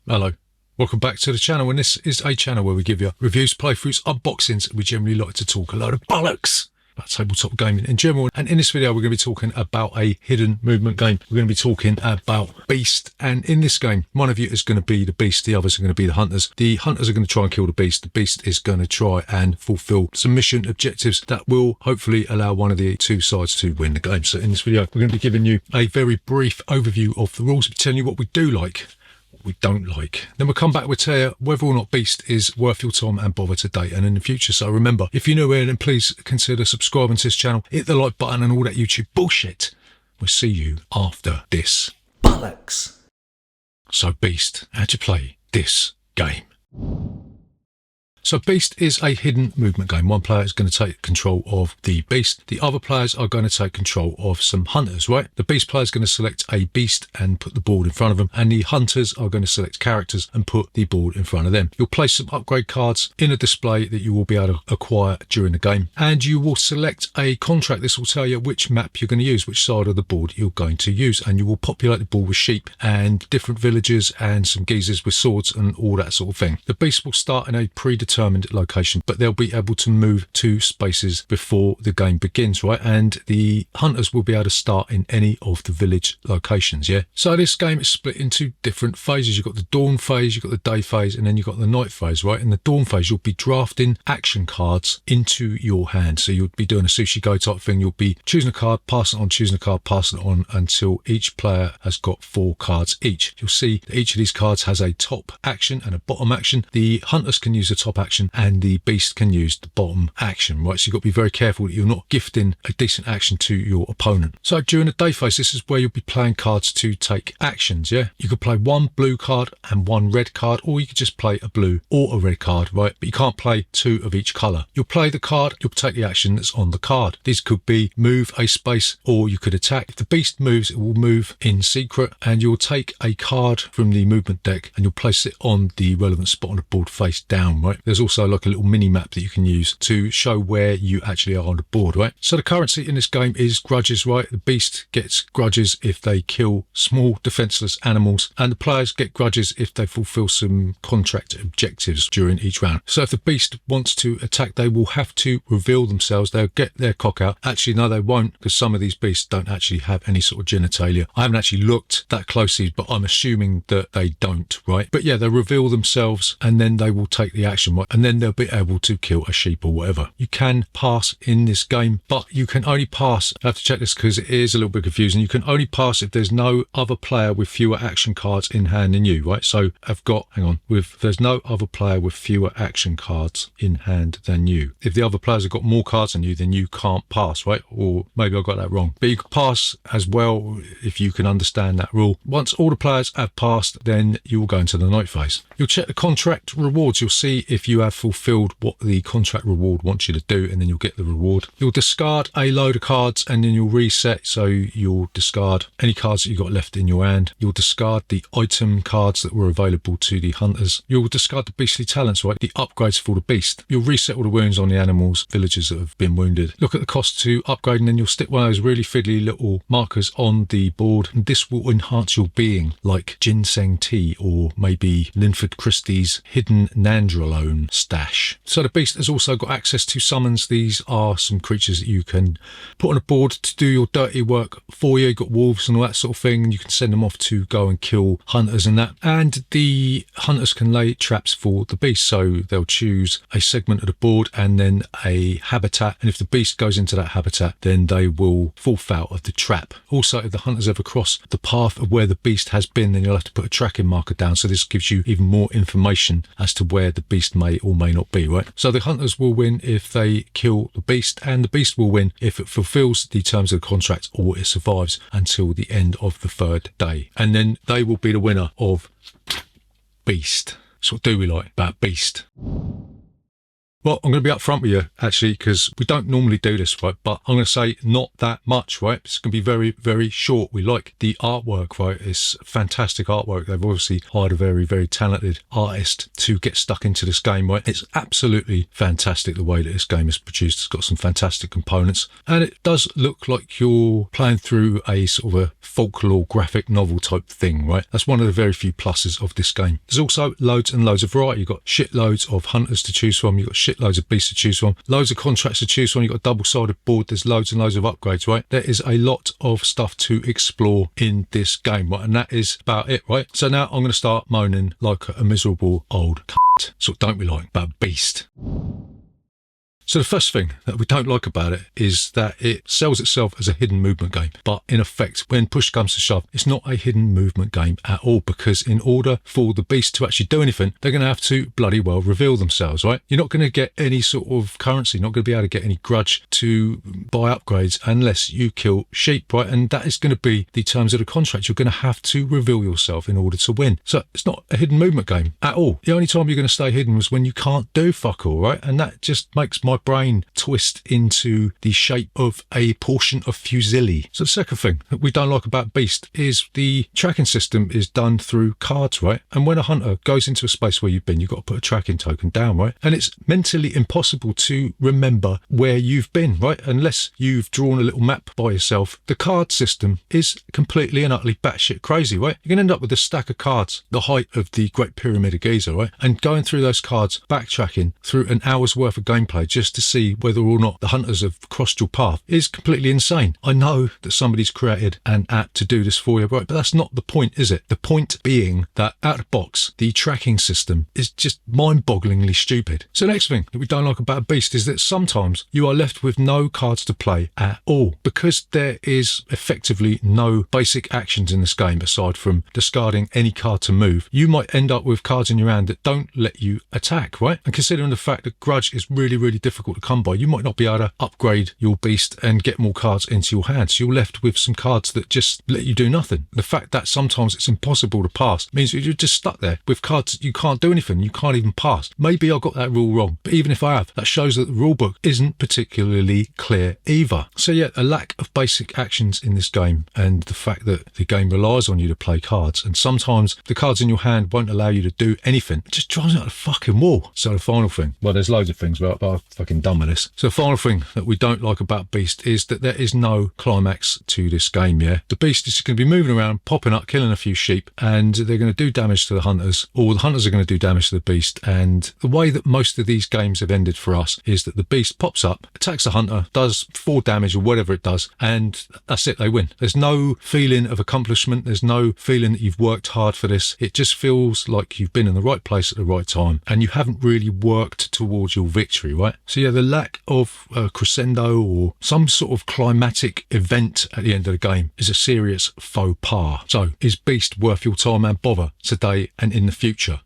Hello, welcome back to the channel, and this is a channel where we give you reviews, playthroughs, unboxings. We generally like to talk a load of bollocks about tabletop gaming in general, and in this video we're going to be talking about a hidden movement game. We're going to be talking about Beast, and in this game one of you is going to be the Beast, the others are going to be the Hunters. The Hunters are going to try and kill the Beast is going to try and fulfill some mission objectives that will hopefully allow one of the two sides to win the game. So in this video we're going to be giving you a very brief overview of the rules, telling you what we do like, we don't like. Then we'll come back, we'll tell you whether or not Beast is worth your time and bother today and in the future. So remember, if you're new here, then please consider subscribing to this channel, hit the like button and all that YouTube bullshit. We'll see you after this. Bollocks. So Beast, how'd you play this game? So Beast is a hidden movement game. One player is going to take control of the Beast. The other players are going to take control of some Hunters, right? The Beast player is going to select a Beast and put the board in front of them, and the Hunters are going to select characters and put the board in front of them. You'll place some upgrade cards in a display that you will be able to acquire during the game, and you will select a contract. This will tell you which map you're going to use, which side of the board you're going to use, and you will populate the board with sheep and different villagers and some geezers with swords and all that sort of thing. The Beast will start in a predetermined location, but they'll be able to move 2 spaces before the game begins, right? And the Hunters will be able to start in any of the village locations, yeah? So this game is split into different phases. You've got the dawn phase, you've got the day phase, and then you've got the night phase, right? In the dawn phase, you'll be drafting action cards into your hand. So you'll be doing a sushi go type thing. You'll be choosing a card, passing it on, choosing a card, passing it on until each player has got 4 cards each. You'll see that each of these cards has a top action and a bottom action. The Hunters can use the top action and the Beast can use the bottom action, right? So you've got to be very careful that you're not gifting a decent action to your opponent. So during the day phase, this is where you'll be playing cards to take actions, yeah? You could play 1 blue card and 1 red card, or you could just play a blue or a red card, right? But you can't play 2 of each colour. You'll play the card, you'll take the action that's on the card. These could be move a space, or you could attack. If the Beast moves, it will move in secret, and you'll take a card from the movement deck and you'll place it on the relevant spot on the board face down, right? There's also like a little mini map that you can use to show where you actually are on the board, right? So the currency in this game is grudges, right? The Beast gets grudges if they kill small defenseless animals, and the players get grudges if they fulfill some contract objectives during each round. So if the Beast wants to attack, they will have to reveal themselves. They'll get their cock out. Actually, no, they won't, because some of these beasts don't actually have any sort of genitalia. I haven't actually looked that closely, but I'm assuming that they don't, right? But yeah, they'll reveal themselves and then they will take the action, right? And then they'll be able to kill a sheep or whatever. You can pass in this game, but you can only pass, I have to check this because it is a little bit confusing, you can only pass if there's no other player with fewer action cards in hand than you, right? So I've got, hang on, if there's no other player with fewer action cards in hand than you. If the other players have got more cards than you, then you can't pass, right? Or maybe I got that wrong. But you can pass as well if you can understand that rule. Once all the players have passed, then you will go into the night phase. You'll check the contract rewards. You'll see if you have fulfilled what the contract reward wants you to do, and then you'll get the reward. You'll discard a load of cards and then you'll reset. So you'll discard any cards that you've got left in your hand. You'll discard the item cards that were available to the Hunters. You'll discard the beastly talents, right? The upgrades for the Beast. You'll reset all the wounds on the animals, villagers that have been wounded. Look at the cost to upgrade, and then you'll stick one of those really fiddly little markers on the board, and this will enhance your being, like ginseng tea or maybe Linford Christie's hidden nandrolone stash. So the Beast has also got access to summons. These are some creatures that you can put on a board to do your dirty work for you. You've got wolves and all that sort of thing, and you can send them off to go and kill Hunters and that. And the Hunters can lay traps for the Beast, so they'll choose a segment of the board and then a habitat, and if the Beast goes into that habitat, then they will fall foul of the trap. Also, if the Hunters ever cross the path of where the Beast has been, then you'll have to put a tracking marker down, so this gives you even more information as to where the Beast may or may not be, right? So the Hunters will win if they kill the Beast, and the Beast will win if it fulfills the terms of the contract or it survives until the end of the 3rd day, and then they will be the winner of Beast. So what do we like about Beast? Well, I'm going to be upfront with you, actually, because we don't normally do this, right? But I'm going to say not that much, right? It's going to be very, very short. We like the artwork, right? It's fantastic artwork. They've obviously hired a very, very talented artist to get stuck into this game, right? It's absolutely fantastic the way that this game is produced. It's got some fantastic components, and it does look like you're playing through a sort of a folklore graphic novel type thing, right? That's one of the very few pluses of this game. There's also loads and loads of variety. You've got shitloads of hunters to choose from. You've got shitloads of beasts to choose from, loads of contracts to choose from. You've got a double-sided board. There's loads and loads of upgrades, right? There is a lot of stuff to explore in this game, right? And that is about it, right? So now I'm going to start moaning like a miserable old cunt. So don't we like about Beast? So the first thing that we don't like about it is that it sells itself as a hidden movement game. But in effect, when push comes to shove, it's not a hidden movement game at all, because in order for the beast to actually do anything, they're going to have to bloody well reveal themselves, right? You're not going to get any sort of currency, not going to be able to get any grudge to buy upgrades unless you kill sheep, right? And that is going to be the terms of the contract. You're going to have to reveal yourself in order to win. So it's not a hidden movement game at all. The only time you're going to stay hidden was when you can't do fuck all, right? And that just makes my brain twist into the shape of a portion of fusilli. So the second thing that we don't like about Beast is the tracking system is done through cards, right? And when a hunter goes into a space where you've been, you've got to put a tracking token down, right? And it's mentally impossible to remember where you've been, right? Unless you've drawn a little map by yourself. The card system is completely and utterly batshit crazy, right? You can end up with a stack of cards the height of the Great Pyramid of Giza, right? And going through those cards, backtracking through an hour's worth of gameplay just to see whether or not the hunters have crossed your path is completely insane. I know that somebody's created an app to do this for you, right? But that's not the point, is it? The point being that out of the box, the tracking system is just mind-bogglingly stupid. So the next thing that we don't like about Beast is that sometimes you are left with no cards to play at all, because there is effectively no basic actions in this game aside from discarding any card to move. You might end up with cards in your hand that don't let you attack, right? And considering the fact that grudge is really, really difficult to come by, you might not be able to upgrade your beast and get more cards into your hands. You're left with some cards that just let you do nothing. The fact that sometimes it's impossible to pass means you're just stuck there with cards that you can't do anything. You can't even pass. Maybe I got that rule wrong, but even if I have, that shows that the rule book isn't particularly clear either. So yeah, a lack of basic actions in this game, and the fact that the game relies on you to play cards, and sometimes the cards in your hand won't allow you to do anything. It just drives me out of the fucking wall. So the final thing, well, there's loads of things, but I'm fucking done with this. So the final thing that we don't like about Beast is that there is no climax to this game, yeah? The Beast is going to be moving around, popping up, killing a few sheep, and they're going to do damage to the hunters, or the hunters are going to do damage to the Beast. And the way that most of these games have ended for us is that the Beast pops up, attacks the hunter, does 4 damage or whatever it does, and that's it, they win. There's no feeling of accomplishment, there's no feeling that you've worked hard for this. It just feels like you've been in the right place at the right time, and you haven't really worked towards your victory, right? So yeah, the lack of a crescendo or some sort of climatic event at the end of the game is a serious faux pas. So is Beast worth your time and bother today and in the future?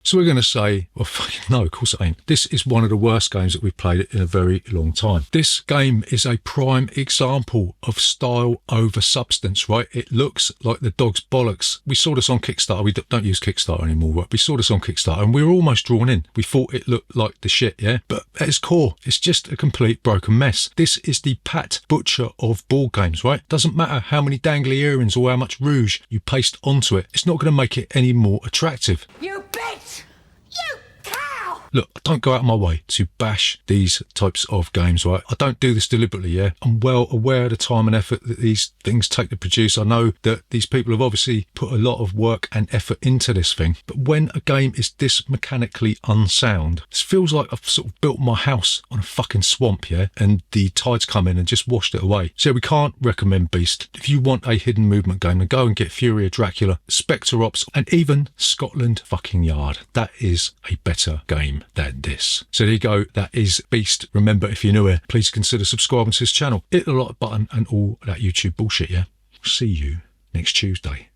So we're going to say, well, fucking no, of course it ain't. This is one of the worst games that we've played in a very long time. This game is a prime example of style over substance, right? It looks like the dog's bollocks. We saw this on Kickstarter. We don't use Kickstarter anymore, right? We saw this on Kickstarter and we were almost drawn in. We thought it looked like the shit, yeah? But at its core, it's just a complete broken mess. This is the Pat Butcher of board games, right? Doesn't matter how many dangly earrings or how much rouge you paste onto it. It's not going to make it any more attractive. You bitch! You cow! Look, I don't go out of my way to bash these types of games, right? I don't do this deliberately, yeah? I'm well aware of the time and effort that these things take to produce. I know that these people have obviously put a lot of work and effort into this thing. But when a game is this mechanically unsound, this feels like I've sort of built my house on a fucking swamp, yeah? And the tides come in and just washed it away. So we can't recommend Beast. If you want a hidden movement game, then go and get Fury of Dracula, Spectre Ops, and even Scotland fucking Yard. That is a better game than this. So there you go. That is Beast. Remember, if you're new here, please consider subscribing to this channel. Hit the like button and all that YouTube bullshit, yeah? See you next Tuesday.